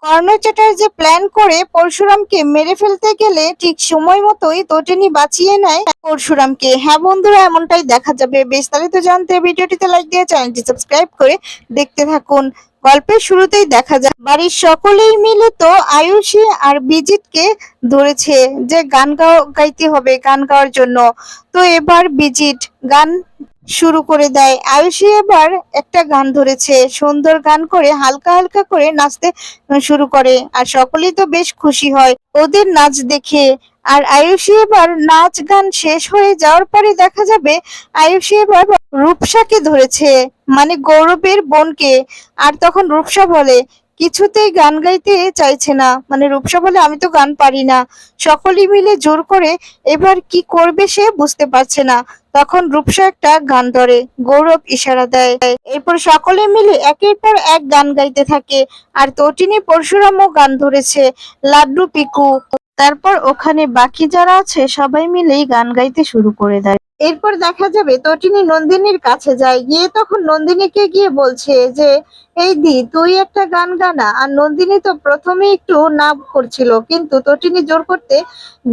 কর্ণ Chatterjee plan করে পরশুরামকে মেরে ফেলতে গেলে ঠিক সময় মতোই তটিনী বাঁচিয়ে নেয় পরশুরামকে। হ্যাঁ বন্ধুরা, এমনটাই দেখা যাবে। বিস্তারিত জানতে ভিডিওটিতে লাইক দিয়ে চ্যানেলটি সাবস্ক্রাইব করে দেখতে থাকুন। গল্পের শুরুতেই দেখা যায় বাড়ির সকলেই মিলে তো আয়ুষী আর বিজিতকে ধরেছে যে গান গাইতে হবে, গান গাওয়ার জন্য। তো এবার বিজিত গান শুরু করে দেয়। আয়ুষী এবার একটা গান ধরেছে, সুন্দর গান করে হালকা হালকা করে নাচতে শুরু করে। আর সকলেই তো বেশ খুশি হয় ওদের নাচ দেখে। আর আয়ুষী এবার নাচ গান শেষ হয়ে যাওয়ার পরে দেখা যাবে আয়ুষী এবার রূপসাকে ধরেছে, মানে গৌরবের বোনকে। আর তখন রূপসা বলে কিছুতেই গান গাইতে চাইছে না, মানে রূপসা বলে আমি তো গান পারি না। সকলেই মিলে জোর করে এবার কি করবে সে বুঝতে পারছে না। তখন রূপসা একটা গান ধরে, গৌরব ইশারা দেয়। এরপর সকলে মিলে একের পর এক গান গাইতে থাকে। আর তটিনী পরশুরামও গান ধরেছে, লাড্ডু পিকু। তারপর ওখানে বাকি যারা আছে সবাই মিলেই গান গাইতে শুরু করে দেয়। এরপর দেখা যাবে তটিনী নন্দিনীর কাছে যায়, গিয়ে তখন নন্দিনীকে গিয়ে বলছে যে এই দি তুই একটা গান গানা। আর নন্দিনী তো প্রথমে একটু না করছিল, কিন্তু তটিনী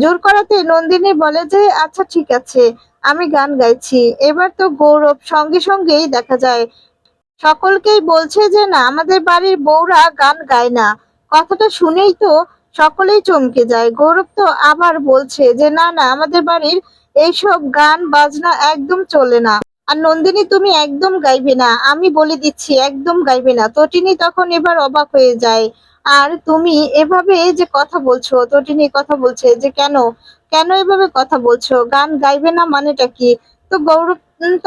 জোর করাতে নন্দিনী বলে যে আচ্ছা ঠিক আছে, আমি গান গাইছি। এবার তো গৌরব সঙ্গে সঙ্গেই দেখা যায় সকলকেই বলছে যে না, আমাদের বাড়ির বউরা গান গায় না। কথাটা শুনেই তো সকলেই চমকে যায়। গৌরব তো আবার বলছে যে না না, আমাদের বাড়ির এইসব গান বাজনা একদম চলে না। আর নন্দিনী তুমি একদম গাইবে না, আমি বলে দিচ্ছি একদম গাইবে না। তটিনী তখন এবার অবাক হয়ে যায়। আর তুমি এভাবে যে কথা বলছো, তটিনী কথা বলছে যে কেন কেন এভাবে কথা বলছো, গান গাইবে না মানেটা কি? তো গৌরব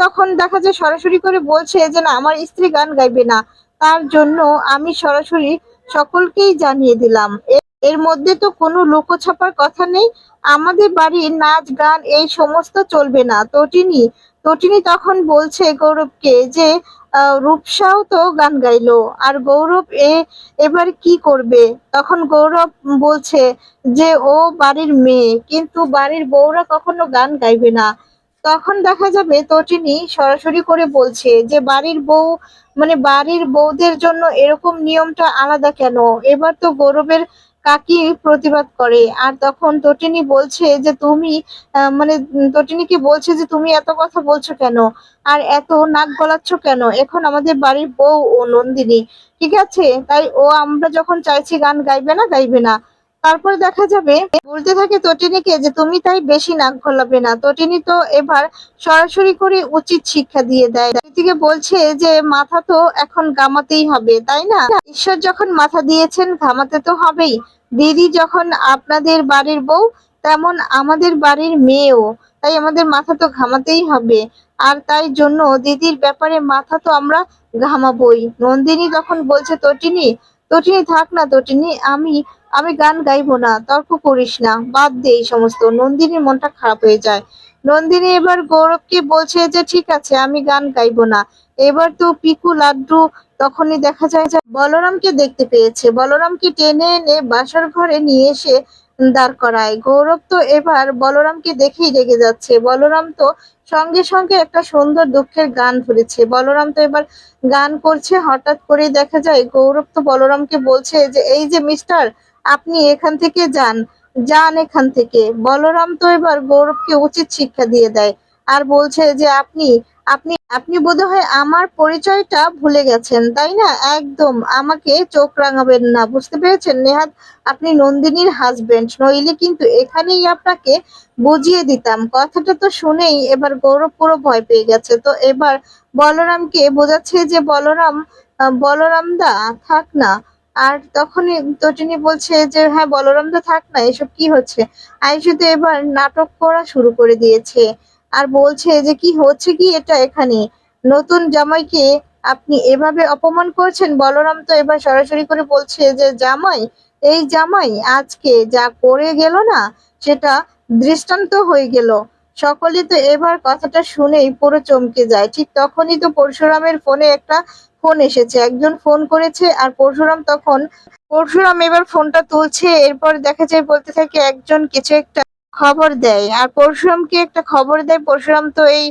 তখন দেখা যায় সরাসরি করে বলছে যে না, আমার স্ত্রী গান গাইবে না, তার জন্য আমি সরাসরি সকলকেই জানিয়ে দিলাম। এর মধ্যে তো কোনো লুকোছাপার কথা নেই। আমাদের বাড়ির নাচ গান এই সমস্ত চলবে না। তটিনী তটিনী তখন বলছে গৌরবকে যে রূপসাও তো গান গাইলো, আর গৌরব এবার কি করবে? তখন গৌরব বলছে যে ও বাড়ির মেয়ে, কিন্তু বাড়ির বউরা কখনো গান গাইবে না। তখন দেখা যাবে তটিনী সরাসরি করে বলছে যে বাড়ির বউ, মানে বাড়ির বউদের জন্য এরকম নিয়মটা আলাদা কেন? এবার তো গৌরবের কাকি প্রতিবাদ করে। আর তখন তটিনী বলছে যে তুমি তটিনীকে বলছে যে তুমি এত কথা বলছো কেন, আর এত নাক গলাচ্ছ কেন? এখন আমাদের বাড়ির বউ ও নন্দিনী, ঠিক আছে? তাই ও আমরা যখন চাইছি গান গাইবে না, গাইবে না। তারপরে দেখা যাবে বলতে থাকে তটিনীকে যে তুমি তাই বেশি নাক গলাবে না। তটিনী তো এবার সরাসরি করে উচিত শিক্ষা দিয়ে দেয়। এদিকে বলছে যে মাথা তো এখন ঘামাতেই হবে, তাই না? ঈশ্বর যখন মাথা দিয়েছেন ঘামাতে তো হবেই। দিদি যখন আপনাদের বাড়ির বউ, তেমন আমাদের বাড়ির মেয়েও, তাই আমাদের মাথা তো ঘামাতেই হবে। আর তাই জন্য দিদির ব্যাপারে মাথা তো আমরা ঘামাবোই। নন্দিনী তখন বলছে তটিনী তটিনী থাক না তটিনী, আমি আমি গান গাইবো না, তর্ক করিস না, বাদ দে এই সমস্ত। নন্দিনীর মনটা খারাপ হয়ে যায়। নন্দিনী এবার গৌরবকে বলছে যে ঠিক আছে, আমি গান গাইবো না। এবার তো পিকু লাড্ডু তখনই দেখা যায় যে বলরামকে দেখতে পেয়েছে। বলরামকে টেনে এনে বাসার ঘরে নিয়ে এসে দাঁড় করায়। গৌরব তো এবার বলরামকে দেখেই রেগে যাচ্ছে। বলরাম তো সঙ্গে সঙ্গে একটা সুন্দর দুঃখের গান ধরেছে। বলরাম তো এবার গান করছে, হঠাৎ করে দেখা যায় গৌরব তো বলরামকে বলছে যে এই যে মিস্টার, আপনি এখান থেকে যান, যান এখান থেকে। বলরাম তো এবার গৌরবকে উচিত শিক্ষা দিয়ে দেয়। আর বলছে যে আপনি আপনি আপনি বোধহয় আমার পরিচয়টা ভুলে গেছেন, তাই না? একদম আমাকে চোখ রাঙাবেন না, বুঝতে পেরেছেন? নেহাত আপনি নন্দিনীর হাজবেন্ড, নইলে কিন্তু এখানেই আপনাকে বুঝিয়ে দিতাম। কথাটা তো শুনেই এবার গৌরব পুরো ভয় পেয়ে গেছে। তো এবার বলরামকে বোঝাচ্ছে যে বলরাম দা থাক না। আর তখনই তটিনী বলছে যে হ্যাঁ বলরাম দা থাক না, এসব কি হচ্ছে? আয়ুষী তো এবার নাটক করা শুরু করে দিয়েছে। আর বলছে যে কি হচ্ছে কি এটা এখানে? নতুন জামাইকে আপনি এভাবে অপমান করছেন। বলরাম তো এবার সরাসরি করে বলছে যে জামাই, এই জামাই আজকে যা করে গেল না, সেটা দৃষ্টান্ত হয়ে গেল। সকলে তো এবার কথাটা শুনেই পুরো চমকে যায়। ঠিক তখনই তো পরশুরামের ফোনে একটা ফোন এসেছে, একজন ফোন করেছে। আর পরশুরাম এবার ফোনটা তুলছে। এরপর দেখা যায় বলতে থাকে একজন কিছু একটা খবর দেয়, আর পরশুরামকে একটা খবর দেয়। পরশুরাম তো এই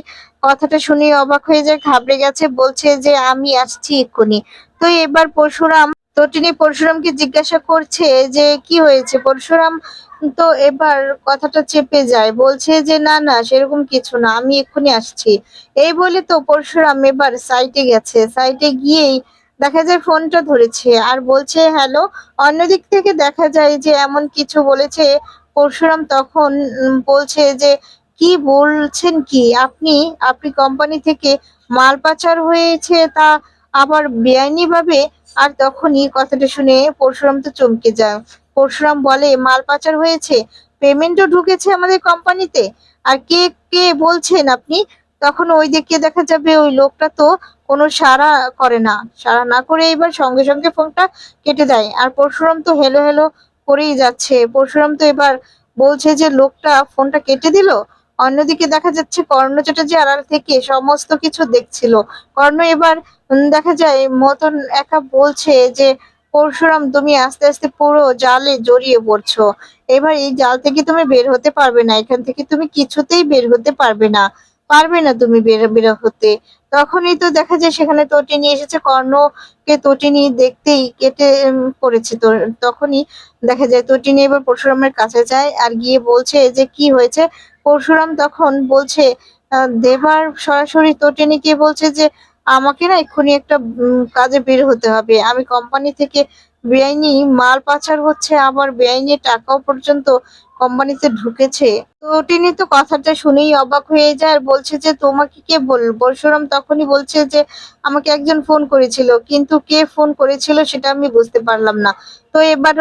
কথাটা শুনে অবাক হয়ে যায়, ঘাবড়ে গেছে, বলছে যে আমি আসছি এক্ষুনি। তো এবার পরশুরাম তটিনী পরশুরামকে জিজ্ঞাসা করছে যে কি হয়েছে। পরশুরাম তো এবার কথাটা চেপে যায়, বলছে যে না না সেরকম কিছু না, আমি এক্ষুনি আসছি। এই বলে তো পরশুরাম এবার সাইটে গেছে, সাইটে গিয়েই দেখা যায় ফোনটা ধরেছে আর বলছে হ্যালো। অন্যদিক থেকে দেখা যায় যে এমন কিছু বলেছে। পরশুরাম তখন বলছে যে কি বলছেন কি আপনি, আপনি কোম্পানি থেকে মাল পাচার হয়েছে তা আবার বেআইনি ভাবে। আর তখনই কথাটা শুনে পরশুরাম তো চমকে যায়। পরশুরাম বলে মাল পাচার হয়েছে, পেমেন্টও ঢুকেছে আমাদের কোম্পানিতে, আর কে কে বলছেন আপনি? তখন ওই দিকে দেখা যাবে ওই লোকটা তো কোনো সাড়া করে না, সাড়া না করে এবার সঙ্গে সঙ্গে ফোনটা কেটে দেয়। আর পরশুরাম তো হেলো হেলো করেই যাচ্ছে। পরশুরাম তো এবার বলছে যে লোকটা ফোনটা কেটে দিল। অন্যদিকে দেখা যাচ্ছে কর্ণ চ্যাটার্জি আড়াল থেকে সমস্ত কিছু দেখছিল। কর্ণ এবার দেখা যায় মতন একা বলছে যে পরশুরাম তুমি আস্তে আস্তে পুরো জালে জড়িয়ে পড়ছো। এবার এই জাল থেকে তুমি বের হতে পারবে না, এখান থেকে তুমি কিছুতেই বের হতে পারবে না, পারবে না তুমি বের হতে। তখনই তো দেখা যায় সেখানে তটিনী এসেছে, কর্ণকে তটিনী দেখতেই কেটে পড়েছে। তো তখনই দেখা যায় তটিনী এবার পরশুরামের কাছে যায় আর গিয়ে বলছে যে কি হয়েছে। পরশুরাম তখন বলছে দেবার সরাসরি তটিনীকে বলছে যে আমাকে না এক্ষুনি একটা কাজে বের হতে হবে, আমি কোম্পানি থেকে বেআইনি মাল পাচার হচ্ছে, আবার বেআইনি টাকাও পর্যন্ত কোম্পানিতে ঢুকেছে। তো তিনি তো কথাটা শুনেই অবাক হয়ে যায় আর বলছে যে তোমাকে কে বলল। পরশুরাম তখনই বলছে যে আমাকে একজন ফোন করেছিল, কিন্তু কে ফোন করেছিল সেটা আমি বুঝতে পারলাম না। তো এবার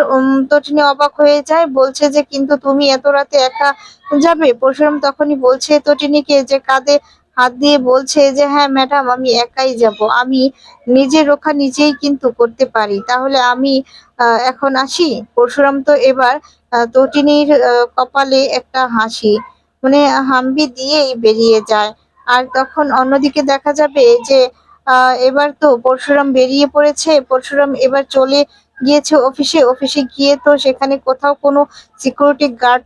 তো তিনি অবাক হয়ে যায়, বলছে যে কিন্তু তুমি এত রাতে একা যাবে? পরশুরাম তখনই বলছে তটিনীকে যে কাঁধে হাত দিয়ে বলছে যে হ্যাঁ ম্যাডাম আমি একাই যাব, আমি নিজের রক্ষা নিজেই কিন্তু করতে পারি, তাহলে আমি এখন আসি। পরশুরাম তো এবার তটিনীর কপালে একটা হাসি, মানে হাম্বি দিয়েই বেরিয়ে যায়। আর তখন অন্যদিকে দেখা যাবে যে এবার তো পরশুরাম বেরিয়ে পড়েছে। পরশুরাম এবার চলে গিয়েছে অফিসে। অফিসে গিয়ে তো সেখানে কোথাও কোনো সিকিউরিটি গার্ড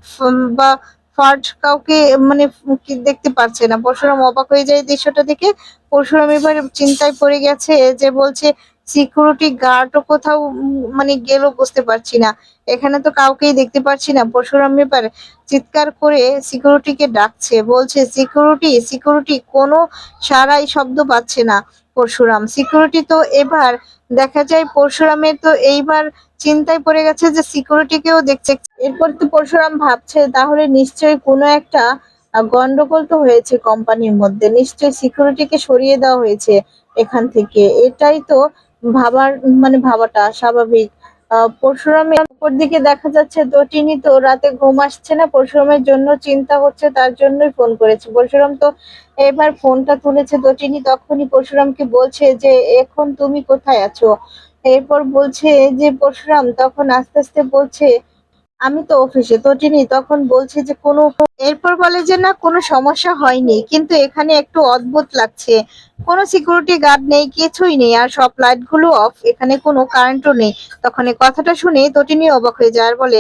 বা ফার্ড কাউকে মানে কি দেখতে পাচ্ছে না। পরশুরাম অবাক হয়ে যায় এই দৃশ্যটা দেখে। পরশুরাম এবার চিন্তায় পড়ে গেছে যে বলছে সিকিউরিটি গার্ডও কোথাও মানে গেল বুঝতে পারছি না, এখানে তো কাউকেই দেখতে পাচ্ছি না। পরশুরাম এবার চিৎকার করে সিকিউরিটিকে ডাকছে, বলছে সিকিউরিটি সিকিউরিটি, কোনো সাড়াই শব্দ পাচ্ছে না পরশুরাম। সিকিউরিটি তো এবার দেখা যায় পরশুরামের তো এইবার চিন্তায় পড়ে গেছে যে সিকিউরিটিকেও দেখছে। এরপর তো পরশুরাম ভাবছে তাহলে নিশ্চয়ই কোনো একটা গন্ডগোল তো হয়েছে কোম্পানির মধ্যে, নিশ্চয়ই সিকিউরিটিকে সরিয়ে দেওয়া হয়েছে এখান থেকে, এটাই তো ভাবার মানে ভাবাটা স্বাভাবিক। পরশুরামের উপর দিকে দেখা যাচ্ছে তটিনী তো রাতে ঘুম আসছে না, পরশুরামের জন্য চিন্তা হচ্ছে, তার জন্যই ফোন করেছে। পরশুরাম তো এবার ফোনটা তুলেছে। তটিনী তখনই পরশুরামকে বলছে যে এখন তুমি কোথায় আছো। এরপর বলছে যে পরশুরাম তখন আস্তে আস্তে বলছে আমি তো অফিসে। তটিনী তখন বলছে যে কোনো, এরপর বলে যে না কোনো সমস্যা হয়নি, কিন্তু এখানে একটু অদ্ভুত লাগছে, কোনো সিকিউরিটি গার্ড নেই, কিছুই নেই, আর সব লাইট গুলো অফ, এখানে কোনো কারেন্টও নেই। তখন এই কথাটা শুনে তটিনী অবাক হয়ে যায় আর বলে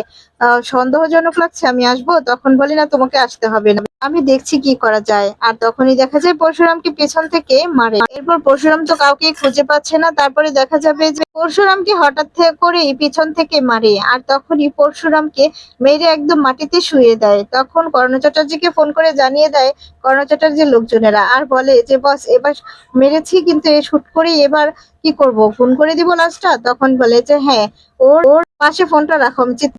সন্দেহজনক লাগছে, আমি আসবো? তখন বলি না তোমাকে আসতে হবে না, আমি দেখছি কি করা যায়। আর তখনই দেখা যায় পরশুরামকে পেছন থেকে মারে। এরপর পরশুরাম তো কাউকে খুঁজে পাচ্ছে না, তারপরে দেখা যাবে যে পরশুরামকে হঠাৎ করেই পিছন থেকে মারে। আর তখনই পরশুরামকে মেরে একদম মাটিতে শুইয়ে দেয়। তখন কর্ণ চ্যাটার্জিকে ফোন করে জানিয়ে দেয় কর্ণ চ্যাটার্জির লোকজনেরা, আর বলে যে বস এবার মেরেছি, কিন্তু এ শুট করেই এবার কি করব, ফোন করে দিব লাশটা? তখন বলে যে হ্যাঁ ওর ওর পাশে ফোনটা রাখো, আমি